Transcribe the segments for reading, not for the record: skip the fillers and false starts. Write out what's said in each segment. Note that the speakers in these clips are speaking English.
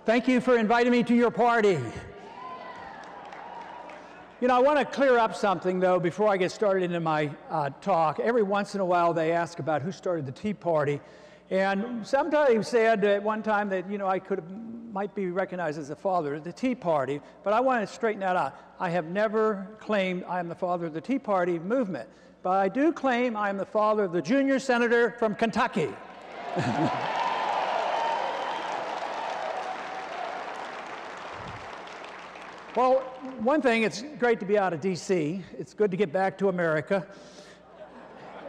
Thank you for inviting me to your party. You know, I want to clear up something, though, before I get started into my talk. Every once in a while, they ask about who started the Tea Party. And somebody said at one time that, you know, I might be recognized as the father of the Tea Party. But I want to straighten that out. I have never claimed I am the father of the Tea Party movement. But I do claim I am the father of the junior senator from Kentucky. Well, one thing, it's great to be out of D.C. It's good to get back to America.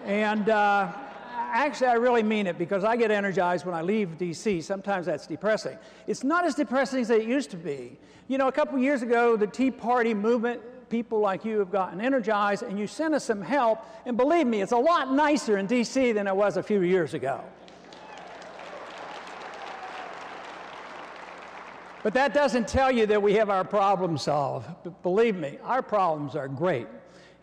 And actually, I really mean it, because I get energized when I leave D.C. Sometimes that's depressing. It's not as depressing as it used to be. You know, a couple years ago, the Tea Party movement, people like you have gotten energized, and you sent us some help. And believe me, it's a lot nicer in D.C. than it was a few years ago. But that doesn't tell you that we have our problems solved. But believe me, our problems are great,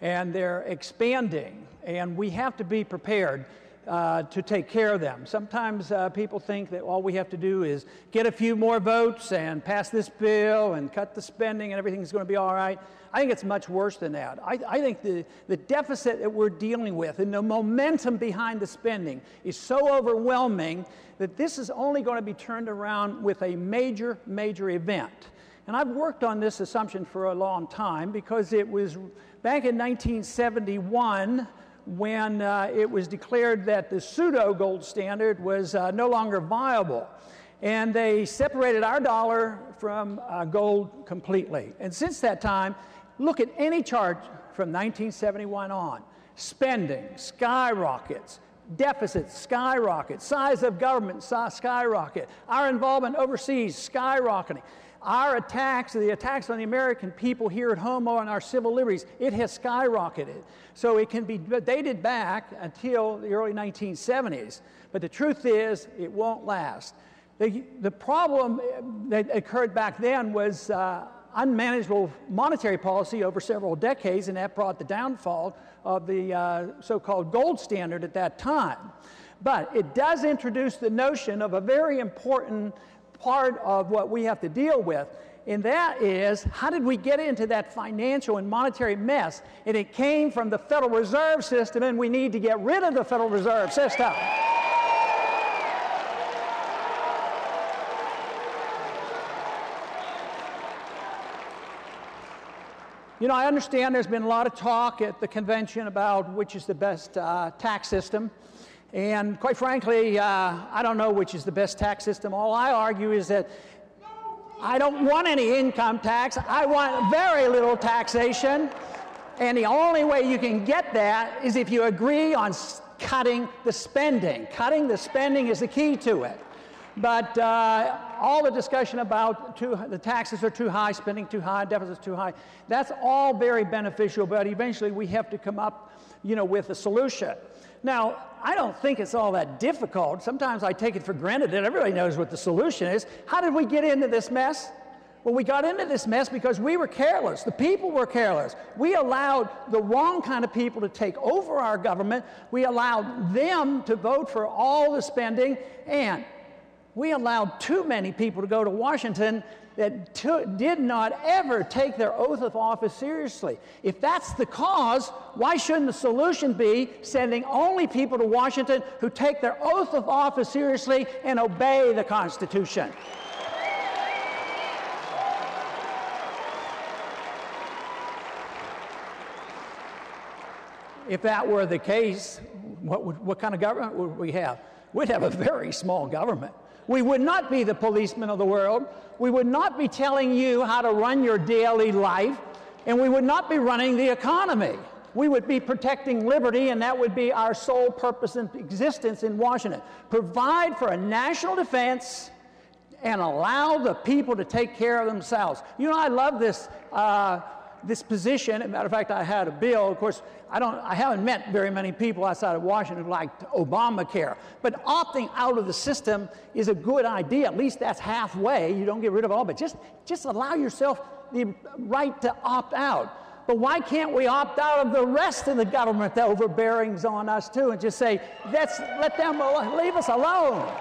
and they're expanding, and we have to be prepared to take care of them. Sometimes people think that all we have to do is get a few more votes and pass this bill and cut the spending and everything's going to be all right. I think it's much worse than that. I think the deficit that we're dealing with and the momentum behind the spending is so overwhelming that this is only going to be turned around with a major, major event. And I've worked on this assumption for a long time, because it was back in 1971 when it was declared that the pseudo gold standard was no longer viable. And they separated our dollar from gold completely. And since that time, look at any chart from 1971 on. Spending skyrockets, deficits skyrocket, size of government skyrocket, our involvement overseas skyrocketing. Our attacks, the attacks on the American people here at home on our civil liberties, it has skyrocketed. So it can be dated back until the early 1970s. But the truth is, it won't last. The problem that occurred back then was unmanageable monetary policy over several decades, and that brought the downfall of the so-called gold standard at that time. But it does introduce the notion of a very important part of what we have to deal with, and that is, how did we get into that financial and monetary mess? And it came from the Federal Reserve System, and we need to get rid of the Federal Reserve System. You know, I understand there's been a lot of talk at the convention about which is the best tax system. And quite frankly, I don't know which is the best tax system. All I argue is that I don't want any income tax. I want very little taxation. And the only way you can get that is if you agree on cutting the spending. Cutting the spending is the key to it. But all the discussion about the taxes are too high, spending too high, deficits too high, that's all very beneficial, but eventually we have to come up, you know, with a solution. Now, I don't think it's all that difficult. Sometimes I take it for granted that everybody knows what the solution is. How did we get into this mess? Well, we got into this mess because we were careless. The people were careless. We allowed the wrong kind of people to take over our government. We allowed them to vote for all the spending, and we allowed too many people to go to Washington that did not ever take their oath of office seriously. If that's the cause, why shouldn't the solution be sending only people to Washington who take their oath of office seriously and obey the Constitution? If that were the case, what kind of government would we have? We'd have a very small government. We would not be the policemen of the world. We would not be telling you how to run your daily life, and we would not be running the economy. We would be protecting liberty, and that would be our sole purpose and existence in Washington. Provide for a national defense and allow the people to take care of themselves. You know, I love this this position. As a matter of fact, I had a bill. Of course, I haven't met very many people outside of Washington who liked Obamacare. But opting out of the system is a good idea. At least that's halfway. You don't get rid of all, but just allow yourself the right to opt out. But why can't we opt out of the rest of the government that overbearing's on us too, and just say, let them leave us alone?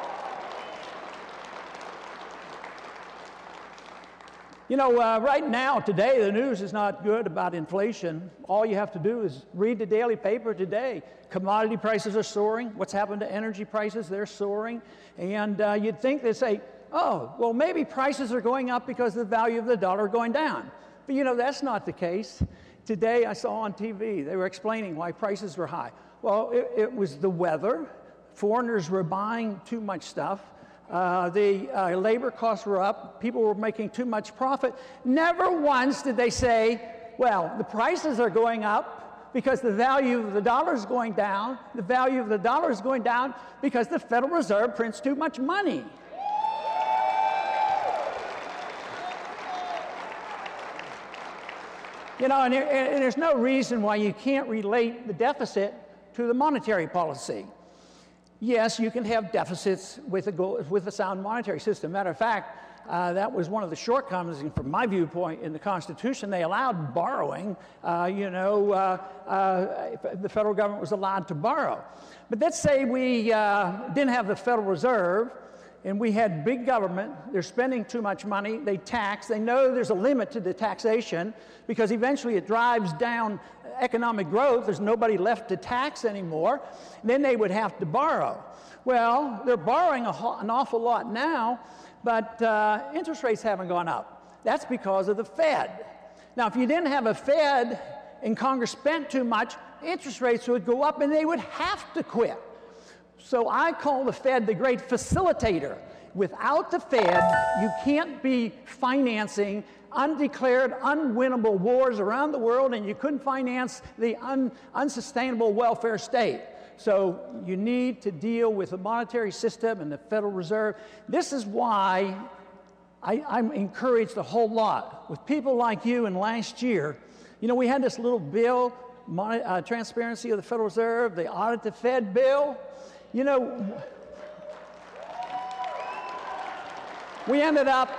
You know, right now, today, the news is not good about inflation. All you have to do is read the daily paper today. Commodity prices are soaring. What's happened to energy prices? They're soaring. And you'd think they'd say, oh, well, maybe prices are going up because the value of the dollar going down. But, you know, that's not the case. Today, I saw on TV, they were explaining why prices were high. Well, it was the weather. Foreigners were buying too much stuff. The labor costs were up. People were making too much profit. Never once did they say, well, the prices are going up because the value of the dollar is going down. The value of the dollar is going down because the Federal Reserve prints too much money. You know, and there's no reason why you can't relate the deficit to the monetary policy. Yes, you can have deficits with a sound monetary system. Matter of fact, that was one of the shortcomings, from my viewpoint, in the Constitution. They allowed borrowing. The federal government was allowed to borrow. But let's say we didn't have the Federal Reserve, and we had big government. They're spending too much money. They tax. They know there's a limit to the taxation because eventually it drives down economic growth. There's nobody left to tax anymore. Then they would have to borrow. Well, they're borrowing an awful lot now, but interest rates haven't gone up. That's because of the Fed. Now, if you didn't have a Fed and Congress spent too much, interest rates would go up and they would have to quit. So I call the Fed the great facilitator. Without the Fed, you can't be financing undeclared, unwinnable wars around the world, and you couldn't finance the unsustainable welfare state. So you need to deal with the monetary system and the Federal Reserve. This is why I'm encouraged a whole lot with people like you. And last year, you know, we had this little bill, transparency of the Federal Reserve, the audit the Fed bill. You know, we ended up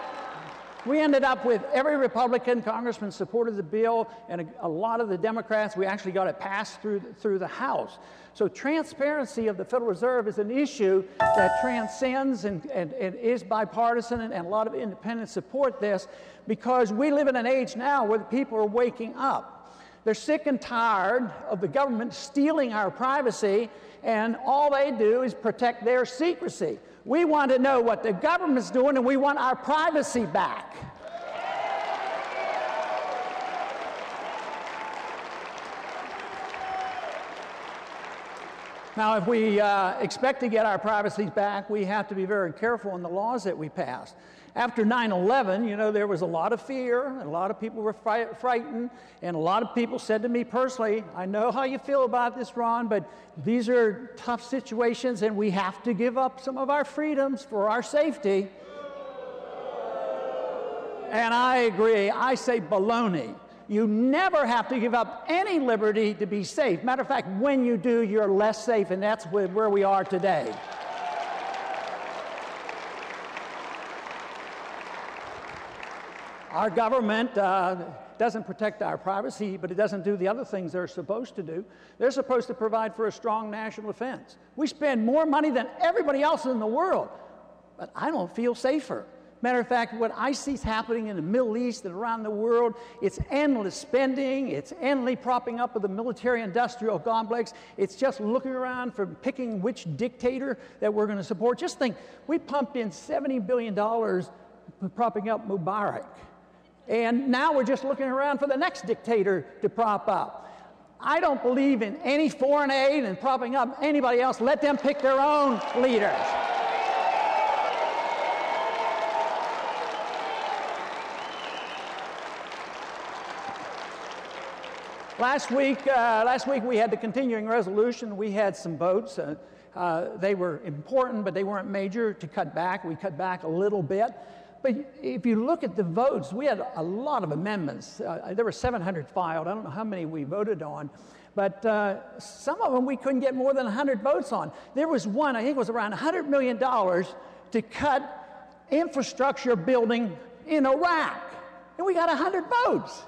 with every Republican congressman supported the bill, and a lot of the Democrats. We actually got it passed through the House. So transparency of the Federal Reserve is an issue that transcends and is bipartisan, and a lot of independents support this because we live in an age now where the people are waking up. They're sick and tired of the government stealing our privacy, and all they do is protect their secrecy. We want to know what the government's doing, and we want our privacy back. Now, if we expect to get our privacy back, we have to be very careful in the laws that we pass. After 9/11, you know, there was a lot of fear, and a lot of people were frightened, and a lot of people said to me personally, I know how you feel about this, Ron, but these are tough situations, and we have to give up some of our freedoms for our safety. And I agree. I say baloney. You never have to give up any liberty to be safe. Matter of fact, when you do, you're less safe, and that's where we are today. Our government doesn't protect our privacy, but it doesn't do the other things they're supposed to do. They're supposed to provide for a strong national defense. We spend more money than everybody else in the world, but I don't feel safer. Matter of fact, what I see is happening in the Middle East and around the world, it's endless spending, it's endlessly propping up of the military-industrial complex. It's just looking around for picking which dictator that we're going to support. Just think, we pumped in $70 billion propping up Mubarak. And now we're just looking around for the next dictator to prop up. I don't believe in any foreign aid and propping up anybody else. Let them pick their own leaders. Last week we had the continuing resolution. We had some votes. They were important, but they weren't major to cut back. We cut back a little bit. But if you look at the votes, we had a lot of amendments. There were 700 filed. I don't know how many we voted on. But some of them we couldn't get more than 100 votes on. There was one, I think it was around $100 million to cut infrastructure building in Iraq. And we got 100 votes.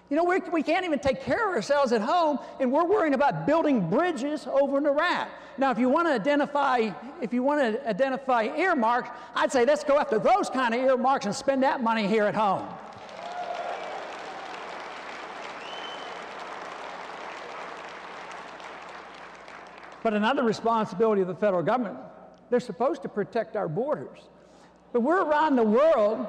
You know, we can't even take care of ourselves at home, and we're worrying about building bridges over in Iraq. Now, if you want to identify earmarks, I'd say let's go after those kind of earmarks and spend that money here at home. But another responsibility of the federal government, they're supposed to protect our borders. But we're around the world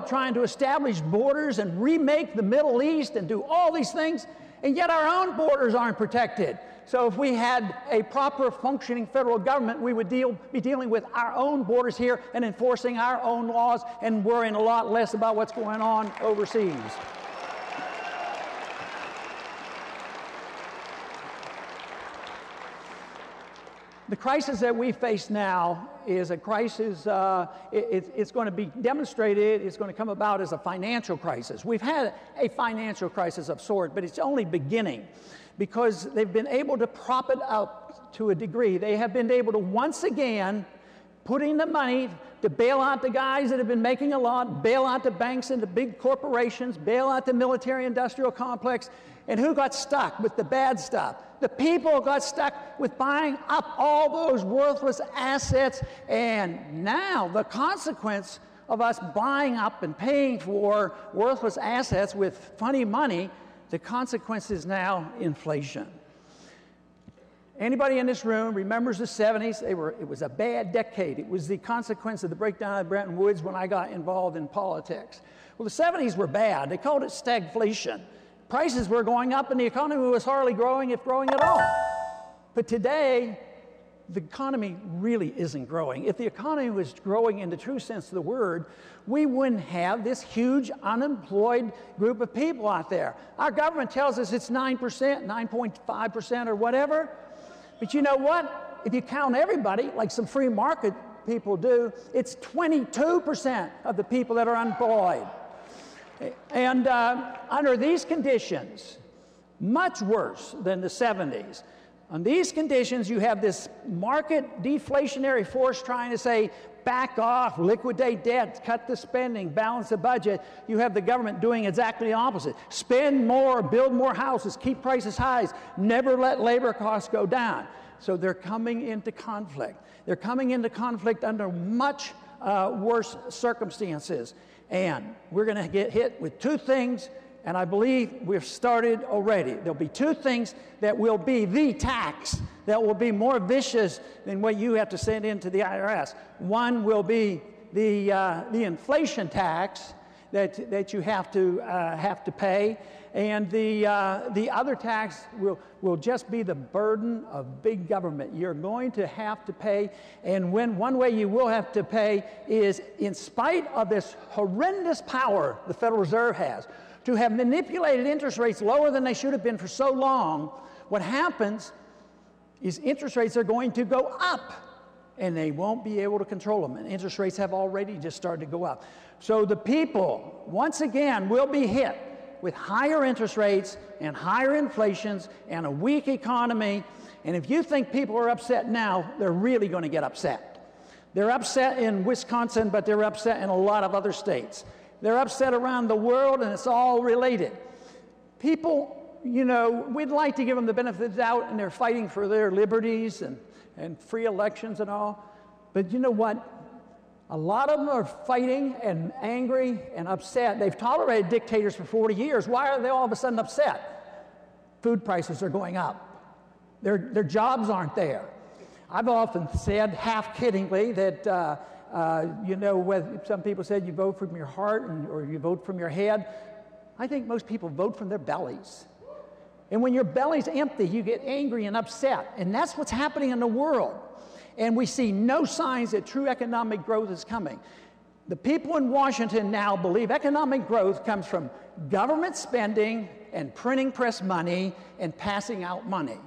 trying to establish borders and remake the Middle East and do all these things, and yet our own borders aren't protected. So if we had a proper functioning federal government, we would be dealing with our own borders here and enforcing our own laws and worrying a lot less about what's going on overseas. The crisis that we face now is a crisis, it's going to be demonstrated, it's going to come about as a financial crisis. We've had a financial crisis of sort, but it's only beginning because they've been able to prop it up to a degree. They have been able to once again put in the money to bail out the guys that have been making a lot, bail out the banks and the big corporations, bail out the military-industrial complex. And who got stuck with the bad stuff? The people got stuck with buying up all those worthless assets. And now the consequence of us buying up and paying for worthless assets with funny money, the consequence is now inflation. Anybody in this room remembers the 70s? It was a bad decade. It was the consequence of the breakdown of Bretton Woods when I got involved in politics. Well, the 70s were bad. They called it stagflation. Prices were going up and the economy was hardly growing, if growing at all. But today, the economy really isn't growing. If the economy was growing in the true sense of the word, we wouldn't have this huge unemployed group of people out there. Our government tells us it's 9%, 9.5% or whatever. But you know what? If you count everybody, like some free market people do, it's 22% of the people that are unemployed. And under these conditions, much worse than the 70s, on these conditions, you have this market deflationary force trying to say, back off, liquidate debt, cut the spending, balance the budget. You have the government doing exactly the opposite. Spend more, build more houses, keep prices high, never let labor costs go down. So they're coming into conflict. They're coming into conflict under much worse circumstances. And we're going to get hit with two things, and I believe we've started already. There'll be two things that will be the tax that will be more vicious than what you have to send into the IRS. One will be the inflation tax that you have to pay, and the other tax will just be the burden of big government. You're going to have to pay, and one way you will have to pay is, in spite of this horrendous power the Federal Reserve has to have manipulated interest rates lower than they should have been for so long, what happens is interest rates are going to go up, and they won't be able to control them. And interest rates have already just started to go up. So the people, once again, will be hit with higher interest rates and higher inflations and a weak economy. And if you think people are upset now, they're really going to get upset. They're upset in Wisconsin, but they're upset in a lot of other states. They're upset around the world, and it's all related. People, you know, we'd like to give them the benefit of the doubt, and they're fighting for their liberties and free elections and all. But you know what? A lot of them are fighting and angry and upset. They've tolerated dictators for 40 years. Why are they all of a sudden upset? Food prices are going up. Their jobs aren't there. I've often said, half-kiddingly, that, you know, some people said you vote from your heart or you vote from your head. I think most people vote from their bellies. And when your belly's empty, you get angry and upset. And that's what's happening in the world. And we see no signs that true economic growth is coming. The people in Washington now believe economic growth comes from government spending and printing press money and passing out money.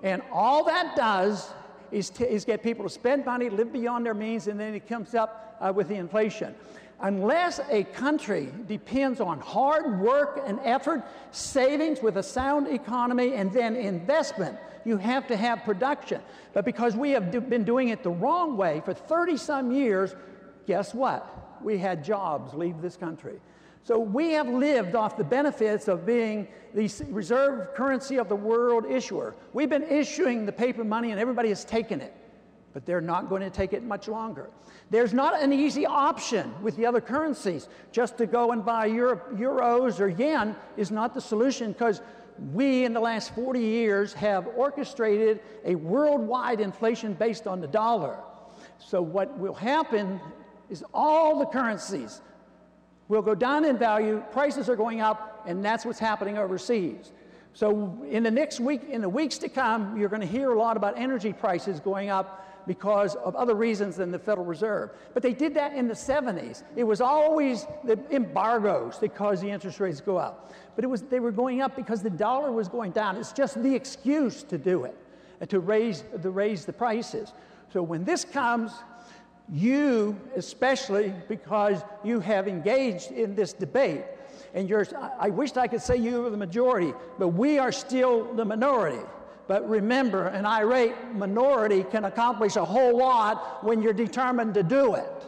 And all that does is get people to spend money, live beyond their means, and then it comes up with the inflation. Unless a country depends on hard work and effort, savings with a sound economy, and then investment, you have to have production. But because we have been doing it the wrong way for 30-some years, guess what? We had jobs leave this country. So we have lived off the benefits of being the reserve currency of the world issuer. We've been issuing the paper money and everybody has taken it, but they're not going to take it much longer. There's not an easy option with the other currencies. Just to go and buy euros or yen is not the solution, because we, in the last 40 years, have orchestrated a worldwide inflation based on the dollar. So what will happen is all the currencies will go down in value, prices are going up, and that's what's happening overseas. So in the next week, in the weeks to come, you're going to hear a lot about energy prices going up because of other reasons than the Federal Reserve. But they did that in the 70s. It was always the embargoes that caused the interest rates to go up. But they were going up because the dollar was going down. It's just the excuse to do it, and to raise the prices. So when this comes, you, especially because you have engaged in this debate, and I wished I could say you were the majority, but we are still the minority. But remember, an irate minority can accomplish a whole lot when you're determined to do it.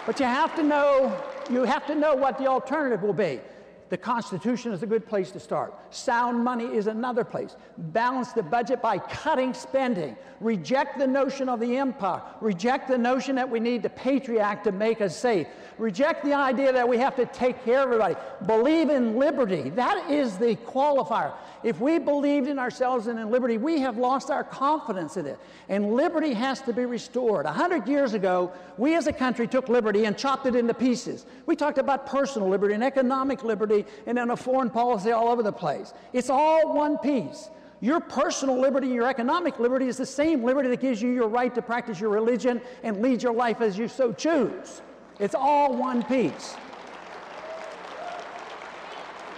But you have to know what the alternative will be. The Constitution is a good place to start. Sound money is another place. Balance the budget by cutting spending. Reject the notion of the empire. Reject the notion that we need the Patriot Act to make us safe. Reject the idea that we have to take care of everybody. Believe in liberty. That is the qualifier. If we believed in ourselves and in liberty, we have lost our confidence in it. And liberty has to be restored. 100 years ago, we as a country took liberty and chopped it into pieces. We talked about personal liberty and economic liberty and then a foreign policy all over the place. It's all one piece. Your personal liberty and your economic liberty is the same liberty that gives you your right to practice your religion and lead your life as you so choose. It's all one piece.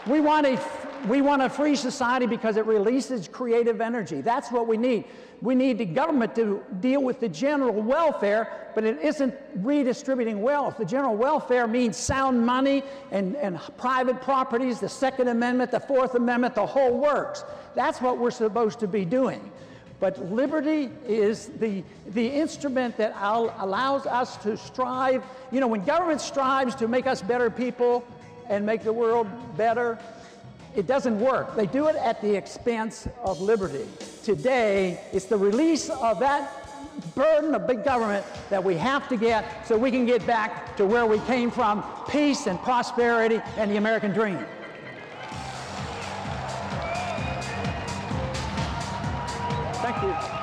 We want a free society because it releases creative energy. That's what we need. We need the government to deal with the general welfare, but it isn't redistributing wealth. The general welfare means sound money and private properties, the Second Amendment, the Fourth Amendment, the whole works. That's what we're supposed to be doing. But liberty is the instrument that allows us to strive. You know, when government strives to make us better people and make the world better, it doesn't work. They do it at the expense of liberty. Today, it's the release of that burden of big government that we have to get so we can get back to where we came from, peace and prosperity and the American dream. Thank you.